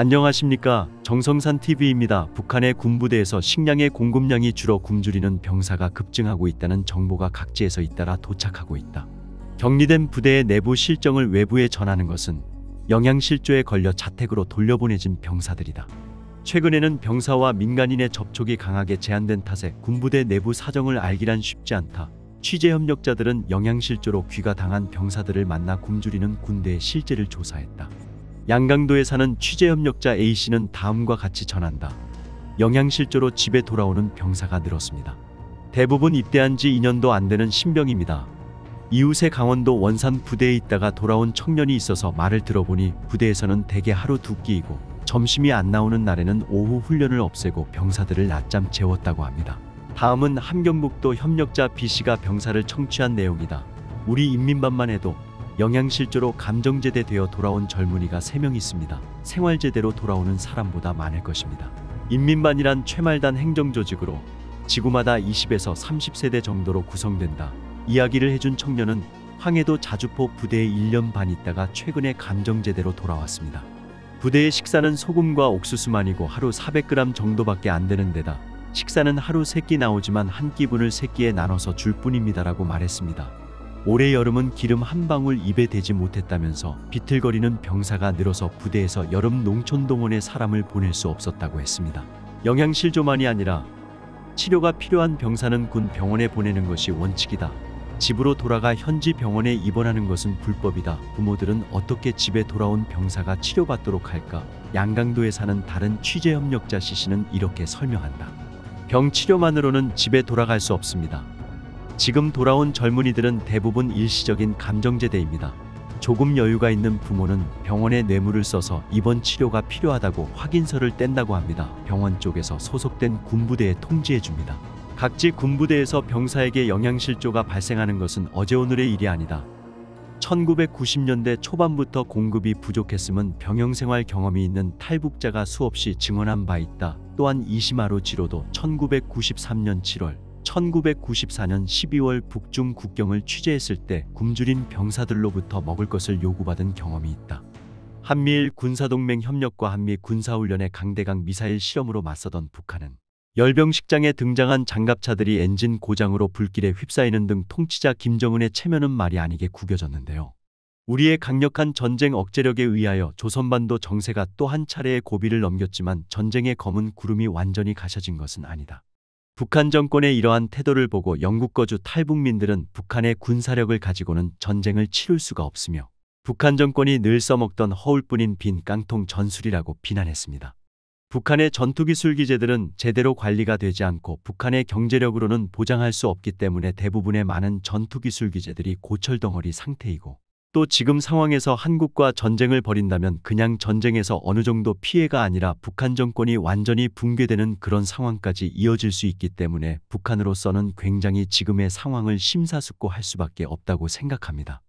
안녕하십니까. 정성산TV입니다. 북한의 군부대에서 식량의 공급량이 줄어 굶주리는 병사가 급증하고 있다는 정보가 각지에서 잇따라 도착하고 있다. 격리된 부대의 내부 실정을 외부에 전하는 것은 영양실조에 걸려 자택으로 돌려보내진 병사들이다. 최근에는 병사와 민간인의 접촉이 강하게 제한된 탓에 군부대 내부 사정을 알기란 쉽지 않다. 취재협력자들은 영양실조로 귀가당한 병사들을 만나 굶주리는 군대의 실제를 조사했다. 양강도에 사는 취재협력자 A씨는 다음과 같이 전한다. 영양실조로 집에 돌아오는 병사가 늘었습니다. 대부분 입대한 지 2년도 안 되는 신병입니다. 이웃의 강원도 원산 부대에 있다가 돌아온 청년이 있어서 말을 들어보니 부대에서는 대개 하루 두 끼이고 점심이 안 나오는 날에는 오후 훈련을 없애고 병사들을 낮잠 재웠다고 합니다. 다음은 함경북도 협력자 B씨가 병사를 청취한 내용이다. 우리 인민반만 해도 영양실조로 감정제대 되어 돌아온 젊은이가 3명 있습니다. 생활제대로 돌아오는 사람보다 많을 것입니다. 인민반이란 최말단 행정조직으로 지구마다 20에서 30세대 정도로 구성된다. 이야기를 해준 청년은 황해도 자주포 부대에 1년 반 있다가 최근에 감정제대로 돌아왔습니다. 부대의 식사는 소금과 옥수수만이고 하루 400g 정도밖에 안 되는 데다 식사는 하루 3끼 나오지만 한 끼분을 3끼에 나눠서 줄 뿐입니다라고 말했습니다. 올해 여름은 기름 한 방울 입에 대지 못했다면서 비틀거리는 병사가 늘어서 부대에서 여름 농촌동원에 사람을 보낼 수 없었다고 했습니다. 영양실조만이 아니라 치료가 필요한 병사는 군 병원에 보내는 것이 원칙이다. 집으로 돌아가 현지 병원에 입원하는 것은 불법이다. 부모들은 어떻게 집에 돌아온 병사가 치료받도록 할까? 양강도에 사는 다른 취재협력자 C씨는 이렇게 설명한다. 병 치료만으로는 집에 돌아갈 수 없습니다. 지금 돌아온 젊은이들은 대부분 일시적인 감정제대입니다. 조금 여유가 있는 부모는 병원에 뇌물을 써서 입원 치료가 필요하다고 확인서를 뗀다고 합니다. 병원 쪽에서 소속된 군부대에 통지해줍니다. 각지 군부대에서 병사에게 영양실조가 발생하는 것은 어제 오늘의 일이 아니다. 1990년대 초반부터 공급이 부족했음은 병영생활 경험이 있는 탈북자가 수없이 증언한 바 있다. 또한 이시마루 지로도 1993년 7월 1994년 12월 북중 국경을 취재했을 때 굶주린 병사들로부터 먹을 것을 요구받은 경험이 있다. 한미일 군사동맹 협력과 한미 군사훈련의 강대강 미사일 실험으로 맞서던 북한은 열병식장에 등장한 장갑차들이 엔진 고장으로 불길에 휩싸이는 등 통치자 김정은의 체면은 말이 아니게 구겨졌는데요. 우리의 강력한 전쟁 억제력에 의하여 조선반도 정세가 또 한 차례의 고비를 넘겼지만 전쟁의 검은 구름이 완전히 가셔진 것은 아니다. 북한 정권의 이러한 태도를 보고 영국 거주 탈북민들은 북한의 군사력을 가지고는 전쟁을 치룰 수가 없으며 북한 정권이 늘 써먹던 허울뿐인 빈 깡통 전술이라고 비난했습니다. 북한의 전투기술 기재들은 제대로 관리가 되지 않고 북한의 경제력으로는 보장할 수 없기 때문에 대부분의 많은 전투기술 기재들이 고철덩어리 상태이고 또 지금 상황에서 한국과 전쟁을 벌인다면 그냥 전쟁에서 어느 정도 피해가 아니라 북한 정권이 완전히 붕괴되는 그런 상황까지 이어질 수 있기 때문에 북한으로서는 굉장히 지금의 상황을 심사숙고할 수밖에 없다고 생각합니다.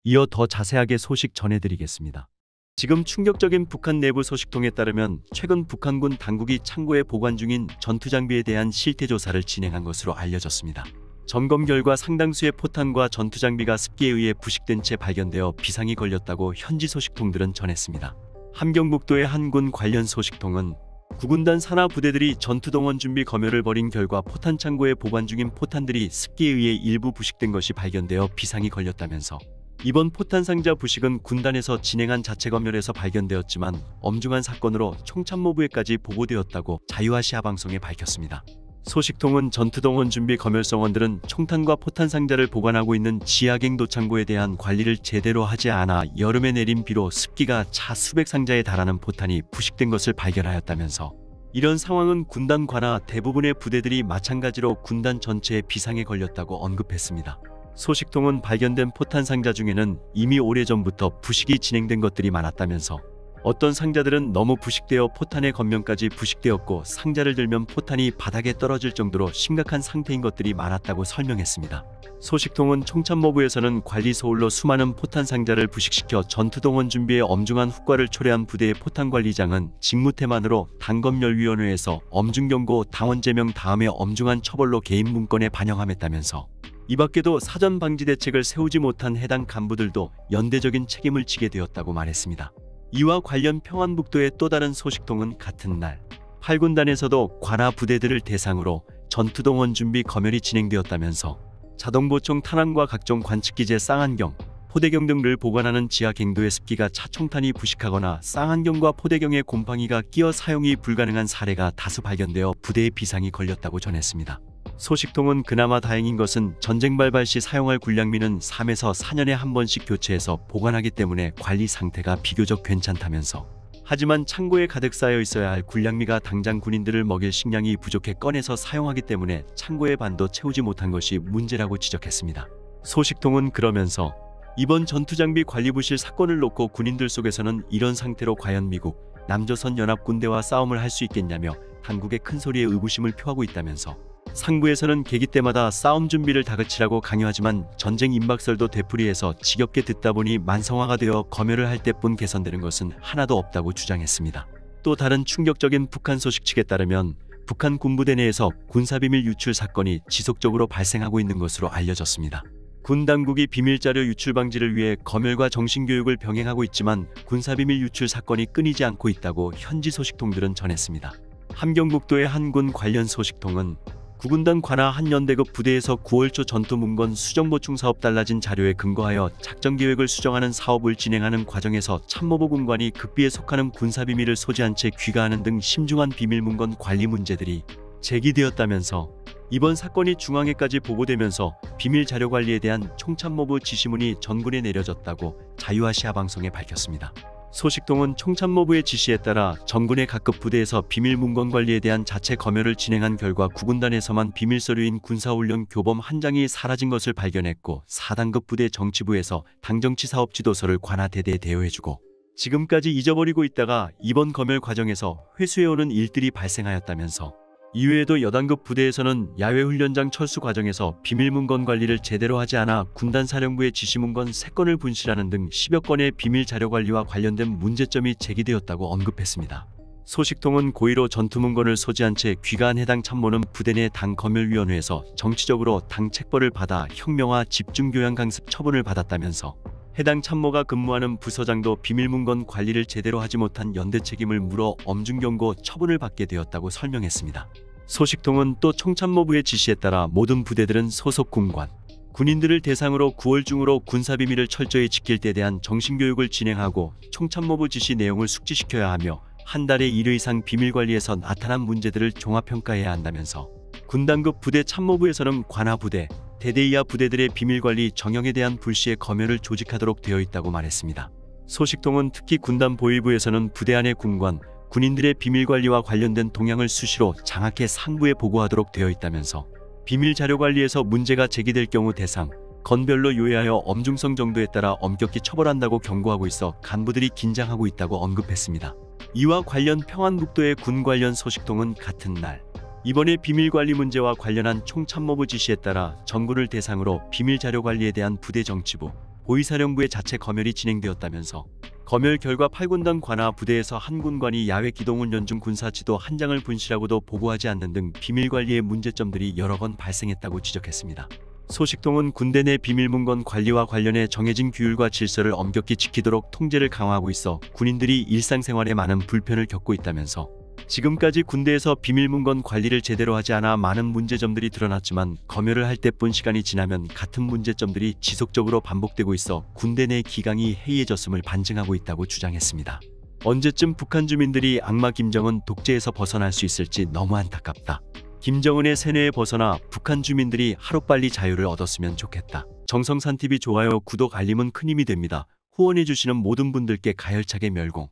이어 더 자세하게 소식 전해드리겠습니다. 지금 충격적인 북한 내부 소식통에 따르면 최근 북한군 당국이 창고에 보관 중인 전투장비에 대한 실태조사를 진행한 것으로 알려졌습니다. 점검 결과 상당수의 포탄과 전투장비가 습기에 의해 부식된 채 발견되어 비상이 걸렸다고 현지 소식통들은 전했습니다. 함경북도의 한 군 관련 소식통은 구군단 산하 부대들이 전투동원 준비 검열을 벌인 결과 포탄 창고에 보관 중인 포탄들이 습기에 의해 일부 부식된 것이 발견되어 비상이 걸렸다면서 이번 포탄 상자 부식은 군단에서 진행한 자체 검열에서 발견되었지만 엄중한 사건으로 총참모부에까지 보고되었다고 자유아시아 방송에 밝혔습니다. 소식통은 전투동원 준비 검열성원들은 총탄과 포탄 상자를 보관하고 있는 지하갱도 창고에 대한 관리를 제대로 하지 않아 여름에 내린 비로 습기가 차 수백 상자에 달하는 포탄이 부식된 것을 발견하였다면서 이런 상황은 군단 관하 대부분의 부대들이 마찬가지로 군단 전체의 비상에 걸렸다고 언급했습니다. 소식통은 발견된 포탄 상자 중에는 이미 오래전부터 부식이 진행된 것들이 많았다면서 어떤 상자들은 너무 부식되어 포탄의 겉면까지 부식되었고 상자를 들면 포탄이 바닥에 떨어질 정도로 심각한 상태인 것들이 많았다고 설명했습니다. 소식통은 총참모부에서는 관리 소홀로 수많은 포탄 상자를 부식시켜 전투동원 준비에 엄중한 후과를 초래한 부대의 포탄관리장은 직무태만으로 당검열위원회에서 엄중경고 당원 제명 다음에 엄중한 처벌로 개인 문건에 반영함했다면서 이 밖에도 사전 방지 대책을 세우지 못한 해당 간부들도 연대적인 책임을 지게 되었다고 말했습니다. 이와 관련 평안북도의 또 다른 소식통은 같은 날 8군단에서도 관하 부대들을 대상으로 전투동원 준비 검열이 진행되었다면서 자동보총 탄환과 각종 관측기제 쌍안경, 포대경 등을 보관하는 지하 갱도의 습기가 차총탄이 부식하거나 쌍안경과 포대경의 곰팡이가 끼어 사용이 불가능한 사례가 다수 발견되어 부대에 비상이 걸렸다고 전했습니다. 소식통은 그나마 다행인 것은 전쟁 발발 시 사용할 군량미는 3에서 4년에 한 번씩 교체해서 보관하기 때문에 관리 상태가 비교적 괜찮다면서 하지만 창고에 가득 쌓여 있어야 할 군량미가 당장 군인들을 먹일 식량이 부족해 꺼내서 사용하기 때문에 창고의 반도 채우지 못한 것이 문제라고 지적했습니다. 소식통은 그러면서 이번 전투장비 관리 부실 사건을 놓고 군인들 속에서는 이런 상태로 과연 미국, 남조선 연합군대와 싸움을 할 수 있겠냐며 당국의 큰 소리에 의구심을 표하고 있다면서 상부에서는 계기 때마다 싸움 준비를 다그치라고 강요하지만 전쟁 임박설도 되풀이해서 지겹게 듣다 보니 만성화가 되어 검열을 할 때뿐 개선되는 것은 하나도 없다고 주장했습니다. 또 다른 충격적인 북한 소식 측에 따르면 북한 군부대 내에서 군사비밀 유출 사건이 지속적으로 발생하고 있는 것으로 알려졌습니다. 군 당국이 비밀자료 유출 방지를 위해 검열과 정신교육을 병행하고 있지만 군사비밀 유출 사건이 끊이지 않고 있다고 현지 소식통들은 전했습니다. 함경북도의 한 군 관련 소식통은 9군단 관하 한 연대급 부대에서 9월 초 전투문건 수정보충 사업 달라진 자료에 근거하여 작전계획을 수정하는 사업을 진행하는 과정에서 참모부 군관이 극비에 속하는 군사비밀을 소지한 채 귀가하는 등 심중한 비밀문건 관리 문제들이 제기되었다면서 이번 사건이 중앙에까지 보고되면서 비밀 자료 관리에 대한 총참모부 지시문이 전군에 내려졌다고 자유아시아 방송에 밝혔습니다. 소식통은 총참모부의 지시에 따라 전군의 각급 부대에서 비밀 문건 관리에 대한 자체 검열을 진행한 결과 9군단에서만 비밀 서류인 군사훈련 교범 한 장이 사라진 것을 발견했고 4단급 부대 정치부에서 당정치 사업 지도서를 관하 대대에 대여해주고 지금까지 잊어버리고 있다가 이번 검열 과정에서 회수해오는 일들이 발생하였다면서 이외에도 여단급 부대에서는 야외훈련장 철수 과정에서 비밀문건 관리를 제대로 하지 않아 군단사령부의 지시문건 3건을 분실하는 등 10여 건의 비밀 자료 관리와 관련된 문제점이 제기되었다고 언급했습니다. 소식통은 고의로 전투문건을 소지한 채 귀가한 해당 참모는 부대 내 당검열위원회에서 정치적으로 당 책벌을 받아 혁명화 집중교양 강습 처분을 받았다면서 해당 참모가 근무하는 부서장도 비밀문건 관리를 제대로 하지 못한 연대 책임을 물어 엄중경고 처분을 받게 되었다고 설명했습니다. 소식통은 또 총참모부의 지시에 따라 모든 부대들은 소속 군관, 군인들을 대상으로 9월 중으로 군사비밀을 철저히 지킬 때 대한 정신교육을 진행하고 총참모부 지시 내용을 숙지시켜야 하며 한 달에 1회 이상 비밀관리에서 나타난 문제들을 종합평가해야 한다면서 군단급 부대 참모부에서는 관하부대, 대대 이하 부대들의 비밀관리 정형에 대한 불시에 검열을 조직하도록 되어 있다고 말했습니다. 소식통은 특히 군단 보위부에서는 부대 안의 군관, 군인들의 비밀관리와 관련된 동향을 수시로 장학회 상부에 보고하도록 되어 있다면서 비밀 자료관리에서 문제가 제기될 경우 대상, 건별로 요해하여 엄중성 정도에 따라 엄격히 처벌한다고 경고하고 있어 간부들이 긴장하고 있다고 언급했습니다. 이와 관련 평안북도의 군 관련 소식통은 같은 날 이번에 비밀관리 문제와 관련한 총참모부 지시에 따라 전군을 대상으로 비밀자료관리에 대한 부대 정치부, 보위사령부의 자체 검열이 진행되었다면서 검열 결과 8군단 관하 부대에서 한 군관이 야외 기동훈련 중 군사지도 한 장을 분실하고도 보고하지 않는 등 비밀관리의 문제점들이 여러 건 발생했다고 지적했습니다. 소식통은 군대 내 비밀문건 관리와 관련해 정해진 규율과 질서를 엄격히 지키도록 통제를 강화하고 있어 군인들이 일상생활에 많은 불편을 겪고 있다면서 지금까지 군대에서 비밀문건 관리를 제대로 하지 않아 많은 문제점들이 드러났지만 검열을 할 때뿐 시간이 지나면 같은 문제점들이 지속적으로 반복되고 있어 군대 내 기강이 해이해졌음을 반증하고 있다고 주장했습니다. 언제쯤 북한 주민들이 악마 김정은 독재에서 벗어날 수 있을지 너무 안타깝다. 김정은의 세뇌에 벗어나 북한 주민들이 하루빨리 자유를 얻었으면 좋겠다. 정성산TV 좋아요, 구독, 알림은 큰 힘이 됩니다. 후원해주시는 모든 분들께 가열차게 멸공.